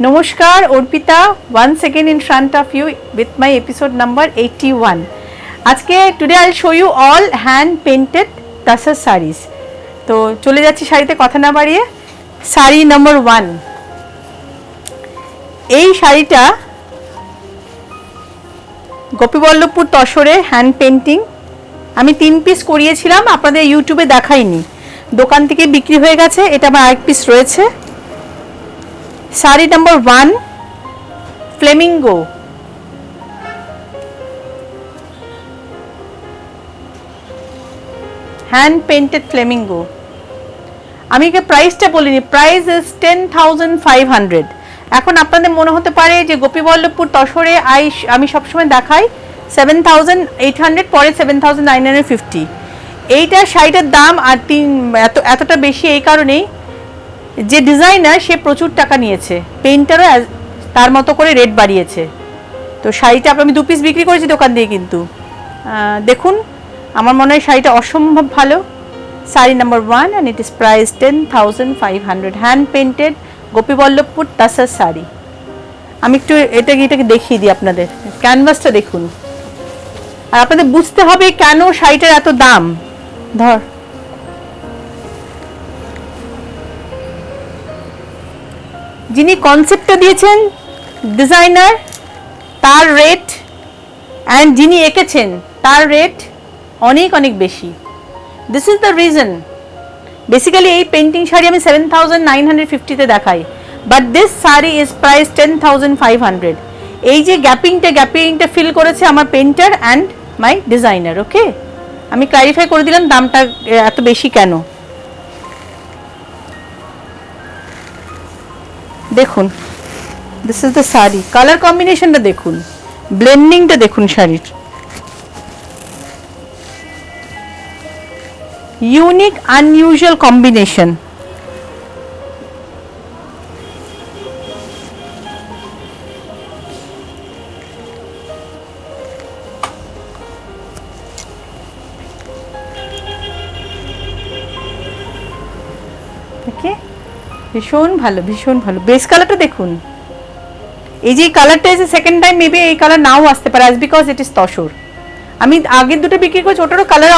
Namaskar, Orpita, once again in front of you with my episode number 81. Today I'll show you all hand painted Tasar sarees. তো চলে যাচ্ছি শাড়িতে কথা না বাড়িয়ে শাড়ি নাম্বার 1। এই শাড়িটা গোপীবল্লভপুর তসরে হ্যান্ড পেন্টিং। আমি 3 পিস করিয়েছিলাম, আপনাদের ইউটিউবে দেখাইনি, দোকান থেকে বিক্রি হয়ে গেছে। এটা আমার আরেক পিস রয়েছে। Sari number 1 Flamengo, hand painted Flamengo. আমি প্রাইসটা বলিনি, প্রাইস ইজ 10,500। এখন আপনাদের মনে হতে পারে যে গোপীবল্লভপুর তসরে আমি সবসময় দেখাই 7,800, পরে 7,950। এইটা শাড়িটার দাম আর এতটা বেশি এই কারণেই যে ডিজাইনার সে প্রচুর টাকা নিয়েছে, পেইন্টারও তার মতো করে রেট বাড়িয়েছে। তো শাড়িটা আমি 2 পিস বিক্রি করেছি দোকান দিয়ে, কিন্তু দেখুন আমার মনে হয় শাড়িটা অসম্ভব ভালো। Sari number 1 and it is price 10,500, hand painted Gopiballavpur tussar sari. আমি একটু এটাকে দেখিয়ে দিই আপনাদের, ক্যানভাসটা দেখুন, আর আপনাদের বুঝতে হবে কেন শাড়িটার এত দাম। ধর যিনি কনসেপ্টটা দিয়েছেন ডিজাইনার, তার রেট অ্যান্ড যিনি এঁকেছেন তার রেট অনেক অনেক বেশি। This is the reason. Basically এই পেন্টিং শাড়ি আমি 7,950-তে দেখাই, but this sari is price 10,500। এই যে গ্যাপিংটা ফিল করেছে আমার পেন্টার অ্যান্ড মাই ডিজাইনার। ওকে, আমি ক্লারিফাই করে দিলাম দামটা এত বেশি কেন। দেখুন, this is the sari, colour কম্বিনেশনটা দেখুন, ব্লেন্ডিংটা দেখুন শাড়ির, ইউনিক আনইউজুয়াল কম্বিনেশন। ওকে, ভীষণ ভালো, ভীষণ ভালো। বেস কালারটা দেখুন, এই যে কালারটা এসে সেকেন্ড টাইম মেবি এই কালার নাও আসতে পারে, as because it is tussar. আমি আগের দুটো বিক্রি করেছি, ওটারও কালার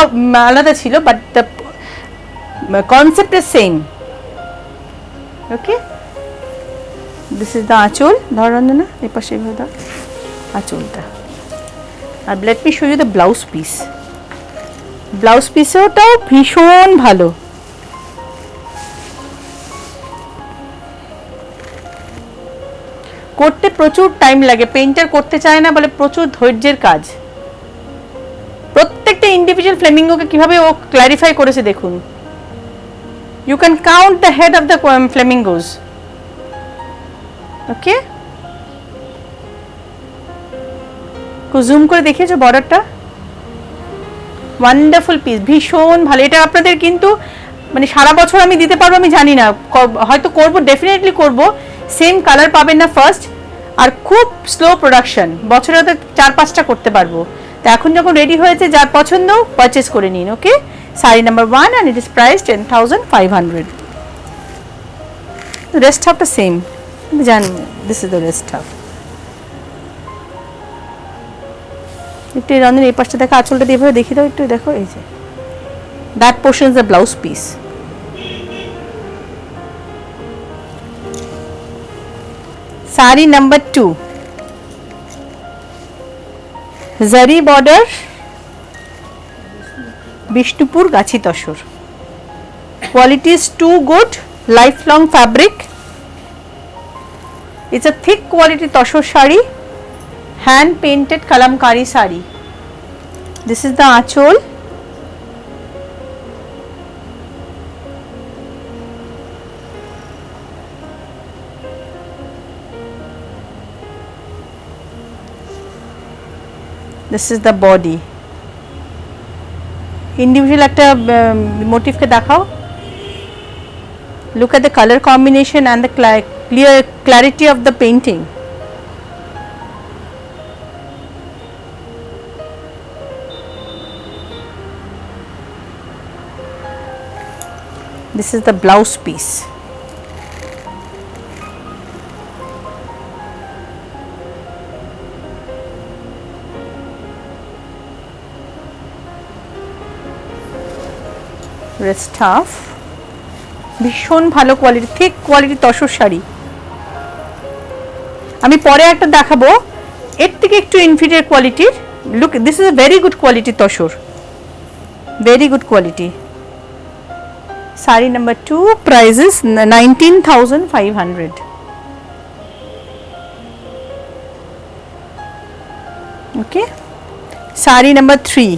আলাদা ছিল, but the concept is same. Okay, this is the aanchal. ধরনা এই পাশে এইভাবে দাও আঁচলটা। আর let me show you the blouse piece. Blouse পিসটাও ভীষণ ভালো। করতে প্রচুর টাইম লাগে, পেইন্টার করতে চায় না বলে, প্রচুর ধৈর্যের কাজ। প্রত্যেকটা ইন্ডিভিজুয়াল ফ্লেমিঙ্গোকে কিভাবে ও ক্ল্যারিফাই করেছে দেখুন। You can count the head of the flamingos. Okay, zoom করে দেখিয়েছো বর্ডারটা, ওয়ান্ডারফুল পিস, ভীষণ ভালো। এটা আপনাদের কিন্তু মানে সারা বছর আমি দিতে পারবো আমি জানি না, হয়তো করব, ডেফিনেটলি করব। সেম কালার পাবেন না ফার্স্ট, আর খুব স্লো প্রোডাকশন, বছরে হয়তো 4-5টা করতে পারবো। তো এখন যখন রেডি হয়েছে, যার পছন্দ পারচেস করে নিন। Okay, sari number 1 and it is price 10,500। Rest হাফটা সেম, জান this is the rest half. একটু রঙের এই পাশটা দেখো, আঁচলটা দিয়ে এভাবে দেখিয়ে দাও একটু, দেখো এই যে that portion is the blouse piece. Sari number 2 zari border, Bishnupur gachhi tussar. Quality is too good, lifelong fabric. It's a thick quality tussar sari, hand painted kalamkari sari. This is the anchal. This is the body. Individual একটা মোটিভকে দেখাও। Look at the color combination and the clarity of the painting. This is the blouse piece. Staff, ভীষণ ভালো quality, ঠিক quality tussar sari. আমি পরে একটা দেখাবো এর থেকে একটু ইনফিরিয়র কোয়ালিটির। Look, this is a very good quality tussar, very good quality. Sari number 2, price is 19,500। Okay, sari number 3,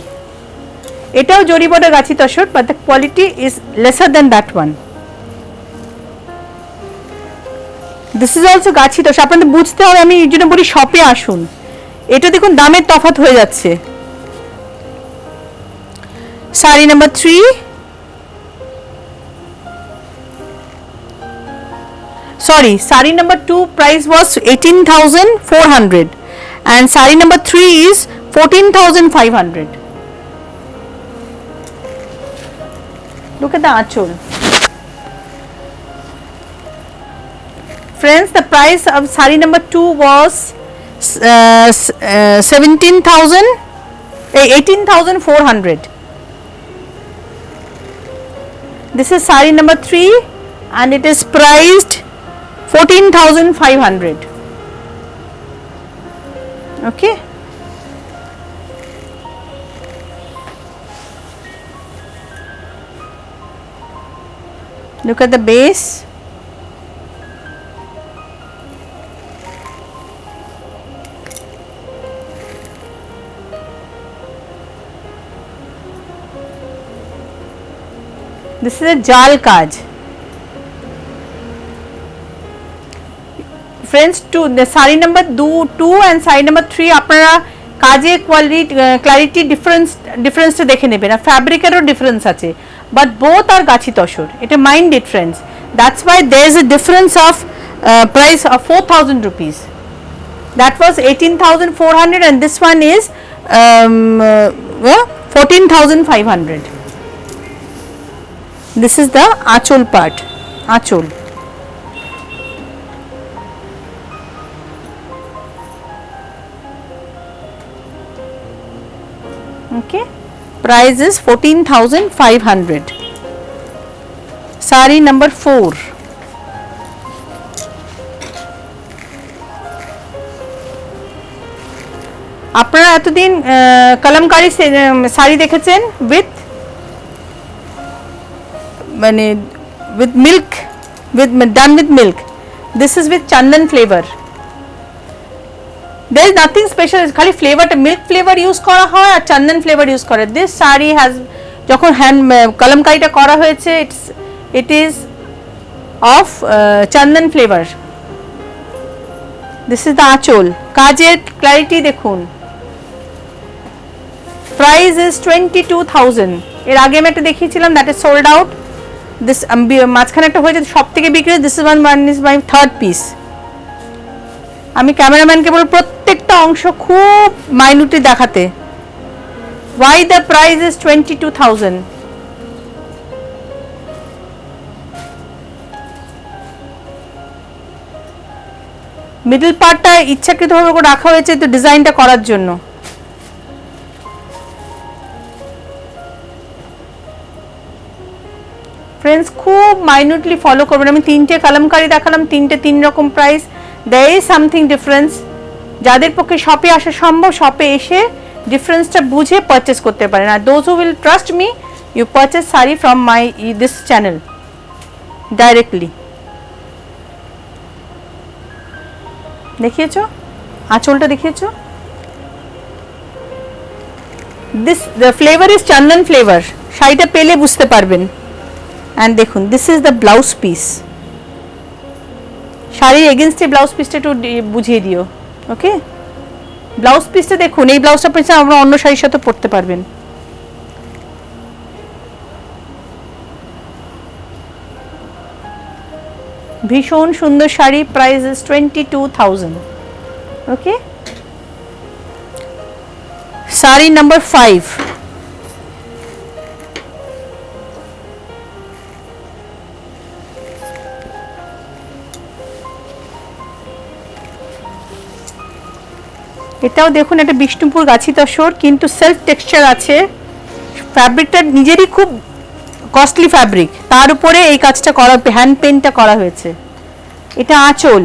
এটাও zari border gachhi tussar, but the quality is lesser than that one. This is also gachhi tussar. আপনাদের বুঝতে হবে, আমি এই জন্য বলি শপে আসুন। এটা দেখুন দামের তফাৎ হয়ে যাচ্ছে। Sari number 3, sorry, saree number 2 price was 18,400 and saree number 3 is 14,500. Look at the achol. Friends, the price of saree number 2 was 18,400. This is saree number 3 and it is priced 14,500. Okay, look at the base. This is a jal kaj. Friends, the saree number 2 and saree number 3 আপনারা কাজের clarity ডিফারেন্সটা দেখে নেবেন। আর ফ্যাব্রিকেরও difference আছে, but both are gachhi tussar. এটা mind it friends, that's why there is a difference of price of 4,000 rupees. That was 18,400 and this one is 14,500. This is the achol part, achol. Okay, price is 14,500. Saree number 4, আপনারা এতদিন কলমকারী শাড়ি দেখেছেন with মানে with milk, done with milk. This is with chandan flavor. There is nothing special, খালি ফ্লেভারটা milk flavour use করা হয় আর চন্দন flavour use করে। This sari has, যখন হ্যান্ড কলমকারিটা করা হয়েছে, it is of Chandan flavour. This is the আঁচল, কাজের ক্লারিটি দেখুন। Price is 22,000। এর আগে আমি একটা দেখিয়েছিলাম, that is sold out. This মাঝখানে একটা হয়েছে সব থেকে বিক্রি, this is one is my third piece. আমি ক্যামেরাম্যানকে বলব প্রত্যেকটা অংশ খুব মাইনুটলি দেখাতে। Why the price is 22,000? Middle পার্টটা ইচ্ছাকৃতভাবে করে রাখা হয়েছে তো ডিজাইনটা করার জন্য। ফ্রেন্ডস, খুব মাইনুটলি ফলো করবেন। আমি 3টে কলমকারি দেখালাম, 3টে 3 রকম price. There is something difference. যাদের পক্ষে শপে আসা সম্ভব, শপে এসে ডিফারেন্সটা বুঝে পারচেস করতে পারেন। আর those who will trust me, you purchase saree from this channel directly. দেখিয়েছো আঁচলটা, দেখিয়েছো। This the flavor is chandan flavor. শাড়িটা পেলে বুঝতে পারবেন। And দেখুন, this is the blouse piece. শাড়ির এগেনস্টে ব্লাউজ পিসটা একটু বুঝিয়ে দিও। ওকে, ব্লাউজ পিসটা দেখুন, এই ব্লাউজটা পিসটা আমরা অন্য শাড়ির সাথে পরতে পারবেন। ভীষণ সুন্দর sari, price is 22,000। Okay, sari number 5, এটাও দেখুন, একটা বিষ্ণুপুর গাছি তসর, কিন্তু সেলফ টেক্সচার আছে। ফ্যাব্রিকটা নিজেরই খুব কস্টলি ফ্যাব্রিক, তার উপরে এই কাজটা করা, হ্যান্ড পেন্টটা করা হয়েছে। এটা আঁচল,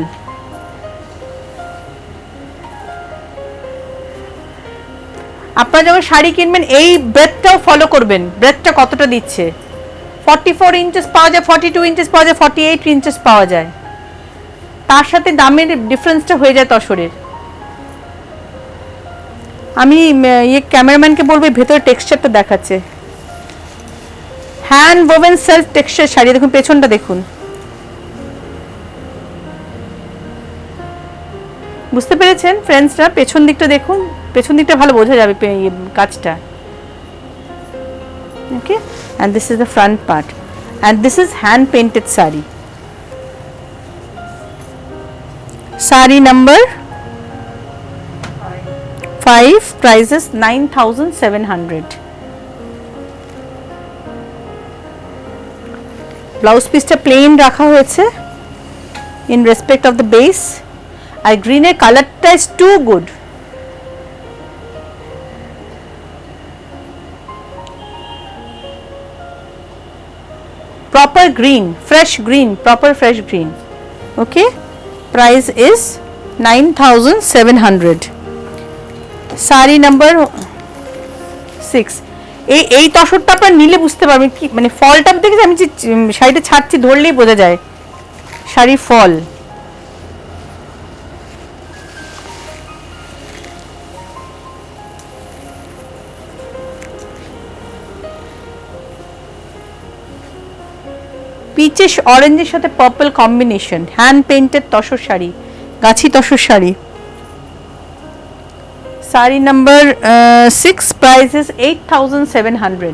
আপনারা যখন শাড়ি কিনবেন এই ব্রেথটাও ফলো করবেন, ব্রেথটা কতটা দিচ্ছে। 44 ইঞ্চেস পাওয়া যায়, 42 ইঞ্চেস পাওয়া যায়, 48 ইঞ্চেস পাওয়া যায়, তার সাথে দামের ডিফারেন্সটা হয়ে যায় তসরের। আমি ক্যামেরাম্যানকে বলবো ভেতরে টেক্সচারটা দেখাচ্ছে। Hand woven self texture sari, দেখুন পেছনটা দেখুন, বুঝতে পেরেছেন ফ্রেন্ডসরা? পেছন দিকটা দেখুন, পেছন দিকটা ভালো বোঝা যাবে কাজটা। ওকে, and this is the front part, and this is hand painted sari. Sari number 5, price is 9,700. Blouse পিসটা প্লেন রাখা হয়েছে in respect of the base, আর গ্রিনের কালারটা is too good. Proper green, fresh green, proper fresh green. Okay, price is 9,700. Sari number 6. এই তসরটা আপনারা নিলে বুঝতে পারবেন কি মানে ফলটা দেখেছি আমি, যে শাড়িটা ছাড়ছি ধরলেই বোঝা যায় শাড়ি ফল। পিচেস অরেঞ্জের সাথে purple combination, hand painted tussar sari, গাছি tussar sari. Sari number 6, price is 8,700.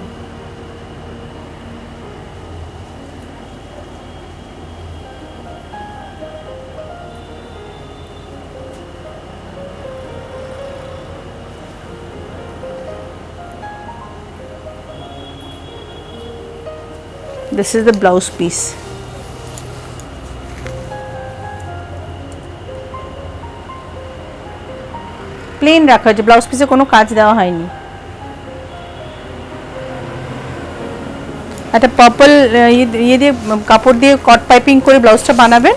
This is the blouse piece. Plain রাখা হয়েছে, ব্লাউজ পিসে কোনো কাজ দেওয়া হয়নি। একটা পার্পল ইয়ে দিয়ে কাপড় দিয়ে কট পাইপিং করে ব্লাউজটা বানাবেন,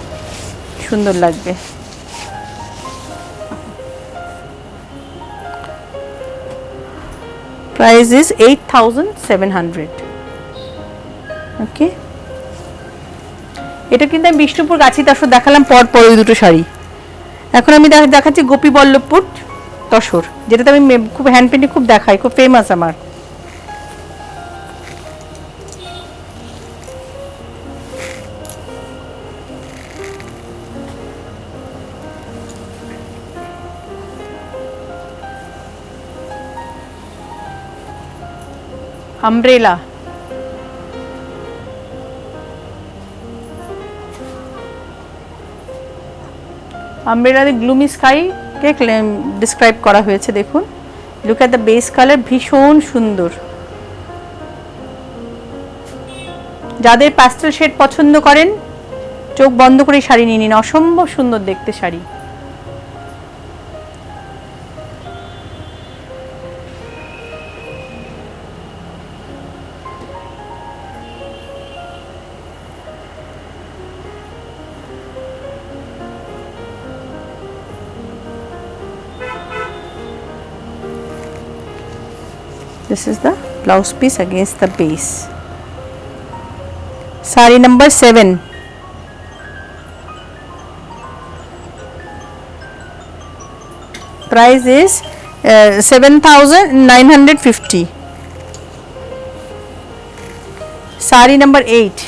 সুন্দর লাগবে। Price is 8,700. ওকে, এটা কিন্তু আমি বিষ্ণুপুর গাছি তসর দেখালাম পর পর ওই দুটো শাড়ি। এখন আমি দেখাচ্ছি গোপী বল্লভপুর তসর, যেটাতে আমি খুব হ্যান্ড পেন্টিং খুব দেখাই, খুব ফেমাস আমার। আমব্রেলা, আমব্রেলাতে গ্লুমি স্কাই কে ডিসক্রাইব করা হয়েছে, দেখুন। Look at the base colour, ভীষণ সুন্দর। যাদের প্যাস্টেল শেড পছন্দ করেন চোখ বন্ধ করে শাড়ি নিয়ে নিন, অসম্ভব সুন্দর দেখতে sari. This is the blouse piece against the base. Sari number 7. Price is 7,950. Sari number 8.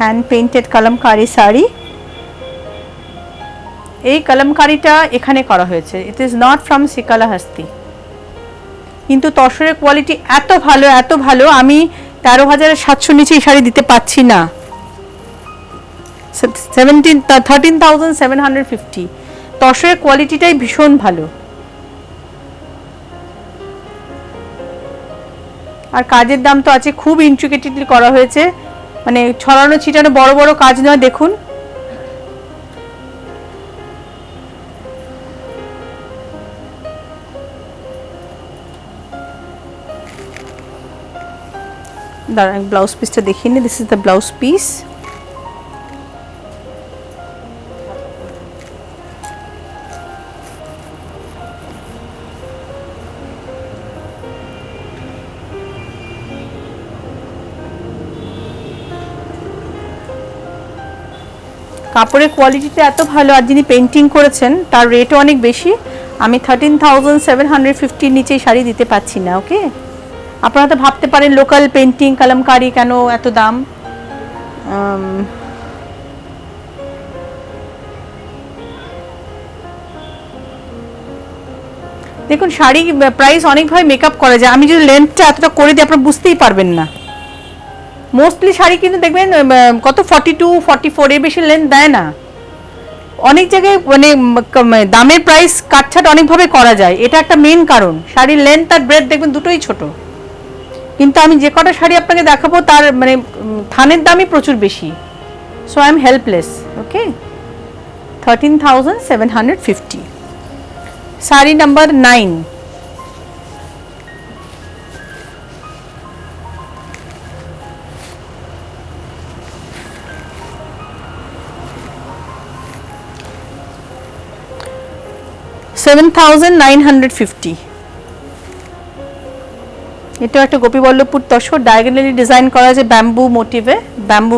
Hand painted kalamkari sari. এই কলমকারিটা এখানে করা হয়েছে, it is not from Srikalahasti, কিন্তু তসরের কোয়ালিটি এত ভালো, এত ভালো, আমি 13,700 নিচে এই শাড়ি দিতে পারছি না। 13,750 তসরের কোয়ালিটিটাই ভীষণ ভালো, আর কাজের দাম তো আছে, খুব ইন্ট্রিকেটেডলি করা হয়েছে, মানে ছড়ানো ছিটানো বড় বড় কাজ নয়। দেখুন দাঁড়ান ব্লাউজ পিসটা দেখিয়ে নি, this is the blouse piece. কাপড়ের কোয়ালিটিটা এত ভালো, আর যিনি পেন্টিং করেছেন তার রেটও অনেক বেশি। আমি 13,750 নিচে শাড়ি দিতে পারছি না। ওকে, আপনারা তো ভাবতে পারেন লোকাল পেন্টিং কালামকারি কেন এত দাম। দেখুন শাড়ি প্রাইস অনেকভাবে মেকআপ করা যায়, আমি যদি লেন্থটা এতটা করে দিই আপনারা বুঝতেই পারবেন না। মোস্টলি শাড়ি কিন্তু দেখবেন কত 42 44 এর বেশি লেন্থ দেয় না। অনেক জায়গায় মানে দামের প্রাইস কাটছাট অনেকভাবে করা যায়, এটা একটা মেন কারণ। শাড়ির লেন্থ আর ব্রেথ দেখবেন দুটোই ছোট, কিন্তু আমি যে কটা শাড়ি আপনাকে দেখাবো তার মানে থানের দামই প্রচুর বেশি। So I am helpless. Okay, 13,750। Sari number 9, $7,950। এটা একটা গোপীবল্লভপুর তসর, ডায়াগোনালি ডিজাইন করা আছে ব্যাম্বু মোটিভে, ব্যাম্বু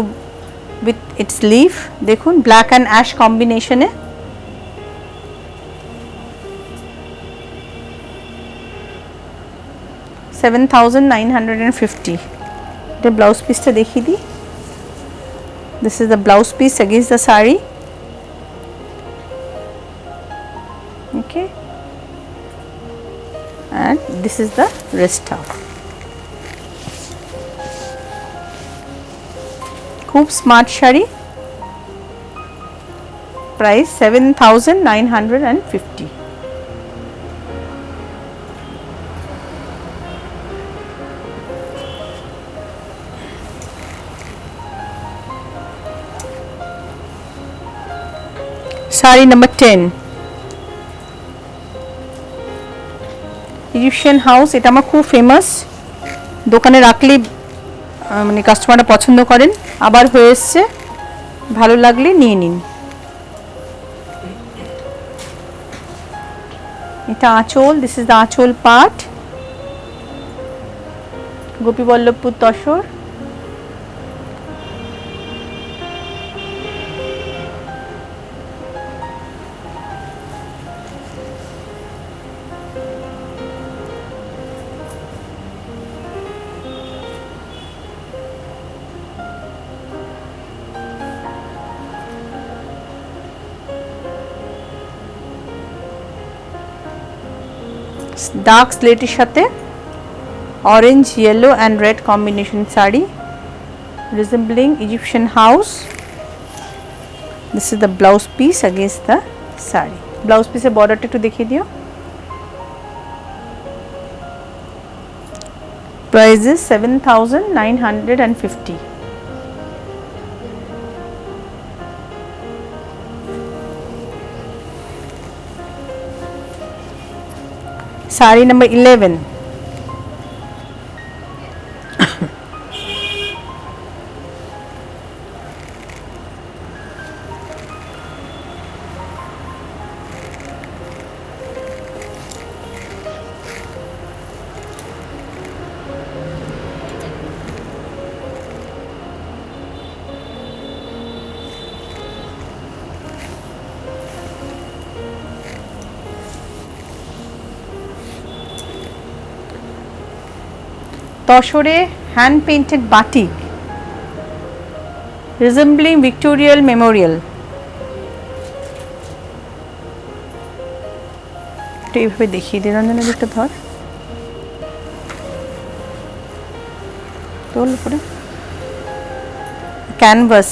উইথ ইটস লিফ। দেখুন ব্ল্যাক অ্যান্ড অ্যাশ কম্বিনেশনে। $7,950। এটা ব্লাউজ পিসটা দেখিয়ে দিই। This is the blouse piece against the sari. Okay, and this is the wrist half. খুব smart sari, price 7,950। Sari number 10, Egyptian house. এটা আমার খুব ফেমাস, দোকানে রাখলে মানে কাস্টমাররা পছন্দ করেন। আবার হয়ে এসছে, ভালো লাগলে নিয়ে নিন। এটা আঁচল, this is the aanchal part, Gopiballavpur tussar. Dark স্লেটের সাথে orange, yellow and red combination sari, resembling Egyptian house. This is the blouse piece against the sari. Blouse পিসের বর্ডারটা একটু দেখিয়ে দিও। Price is 7,950। শাড়ি নাম্বার 11, তসরে hand painted batik resembling Victoria Memorial. এটা এইভাবে দেখিয়ে দিই, রঞ্জনের দিকটা ধর, তোল উপরে canvas.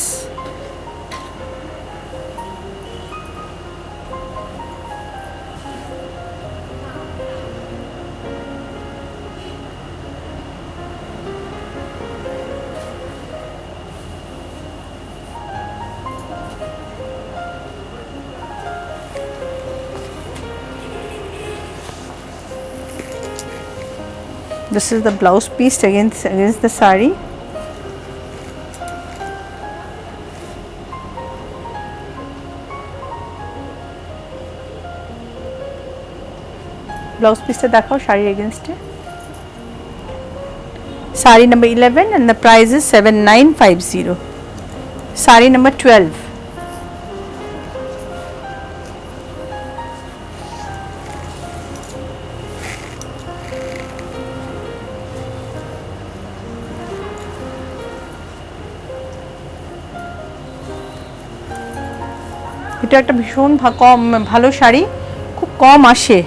This is the blouse piece against the sari. Blouse piece ta dekhao sari against it. Sari number 11 and the price is 7950. Sari number 12. এটা একটা ভীষণ কম ভালো শাড়ি, খুব কম আসে।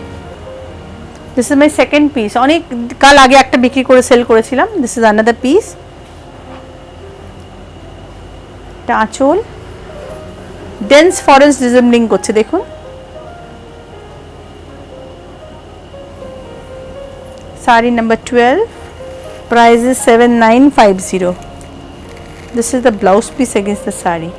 This is my second piece. অনেক কাল আগে একটা বিক্রি করে সেল করেছিলাম। This is another piece. এটা আঁচল, ডেন্স ফরেস্ট রিজেম্বলিং করছে দেখুন। Sari number 12, price is 7950. This is the blouse piece against the sari.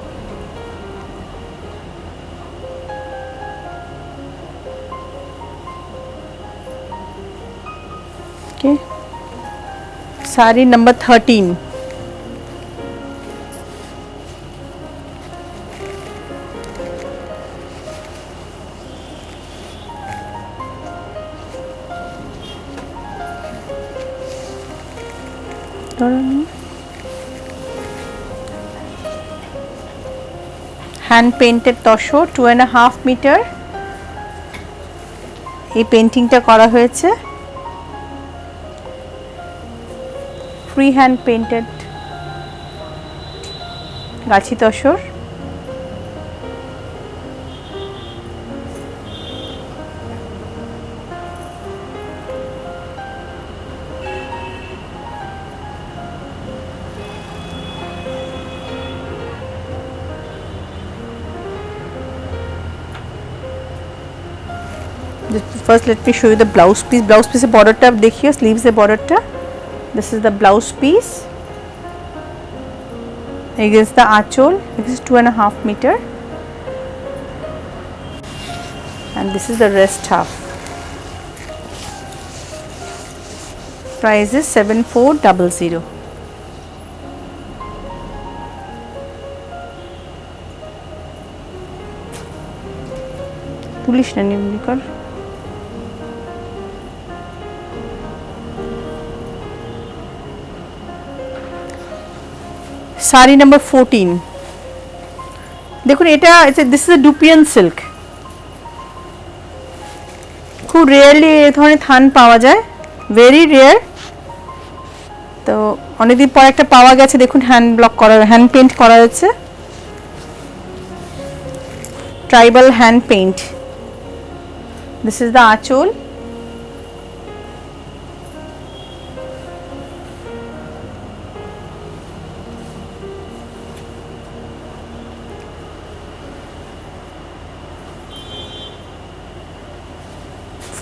Okay. Sari number 13. Hand painted tussar 2.5 metre এই পেইন্টিংটা করা হয়েছে। Free hand painted Gachhi tussar. First let me show you the blouse piece. Blouse piece এর বর্ডারটা দেখিও, sleeves এর বর্ডারটা। This is the blouse piece against the আঁচল. This is 2.5 meter and this is the rest half. Price is 7400. Police না নিবি কর। Sari number 14. দেখুন এটা this is A dupion silk. খুব রেয়ারলি এই ধরনের থান পাওয়া যায়, ভেরি রেয়ার। তো অনেকদিন পর একটা পাওয়া গেছে। দেখুন হ্যান্ড ব্লক করা, হ্যান্ড পেইন্ট করা হয়েছে, tribal hand paint. This is the আঁচল।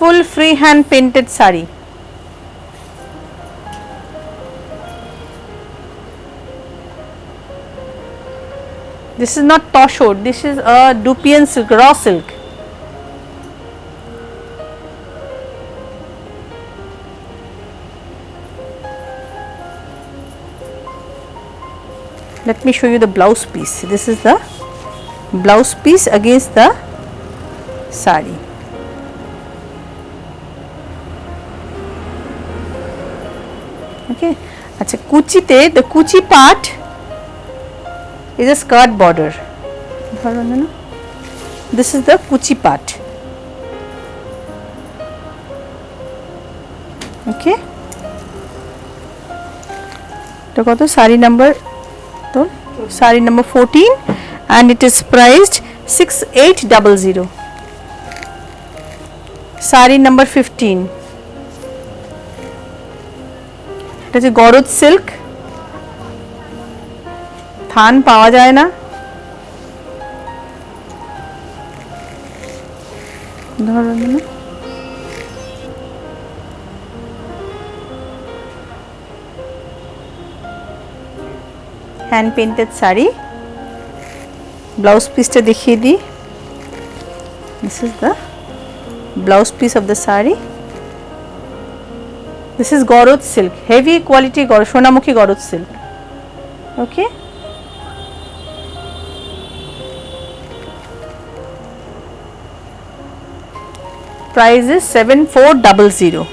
Full free hand painted sari. This is not toshor, this is a Dupian silk, raw silk. Let me show you the blouse piece. This is the blouse piece against the sari. Okay, acha kuchite the kuchi part is a skirt border. This is the kuchi part. Okay, to koto sari number to sari number 14 and it is priced 6800. Sari number 15. এটা হচ্ছে গরজ silk, থান পাওয়া যায় না। Hand painted sari. Blouse পিসটা দেখিয়ে দিই। This is the blouse piece of the sari. This is Gorod silk, heavy quality Sonamukhi Gorod silk. Okay. Price is 7400.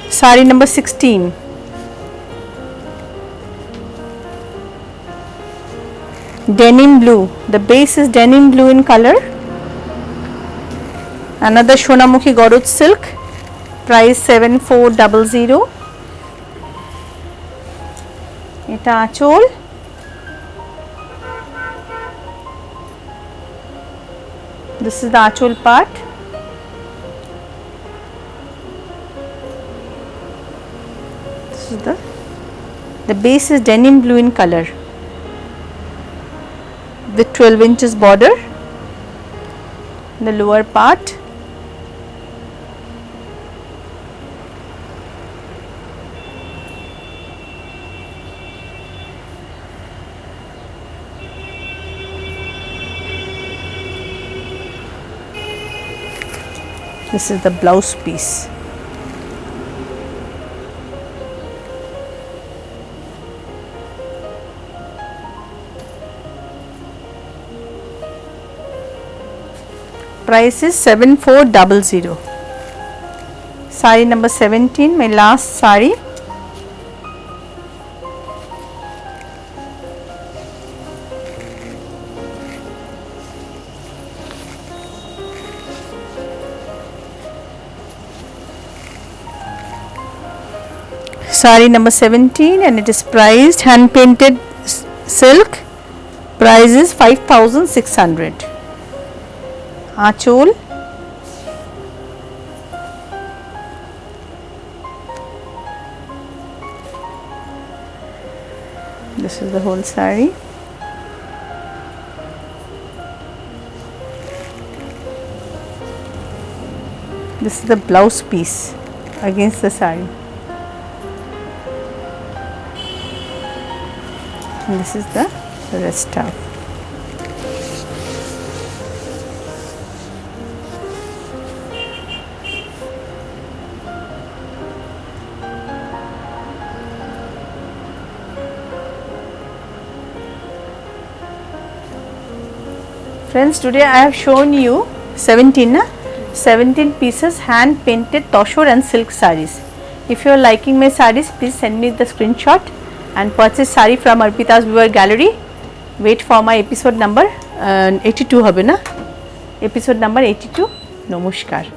Sari number 16. Denim blue. The base is denim blue in color. Another Sonamukhi Gorod silk. Price 7400. Eta achol. This is the achol part. This is the base is denim blue in color with 12 inches border. The lower part. This is the blouse piece. Price is 7400. Sari number 17, my last sari. Sari number 17, and it is priced hand painted silk. Price is 5600. Achol. This is the whole sari. This is the blouse piece against the sari. And this is the rest half. Friends, today I have shown you 17 pieces hand painted Toshor and silk sarees. If you are liking my sarees, please send me the screenshot and purchase saree from Arpita's Viewer Gallery. Wait for my episode number 82 hobe na, episode number 82. Namaskar.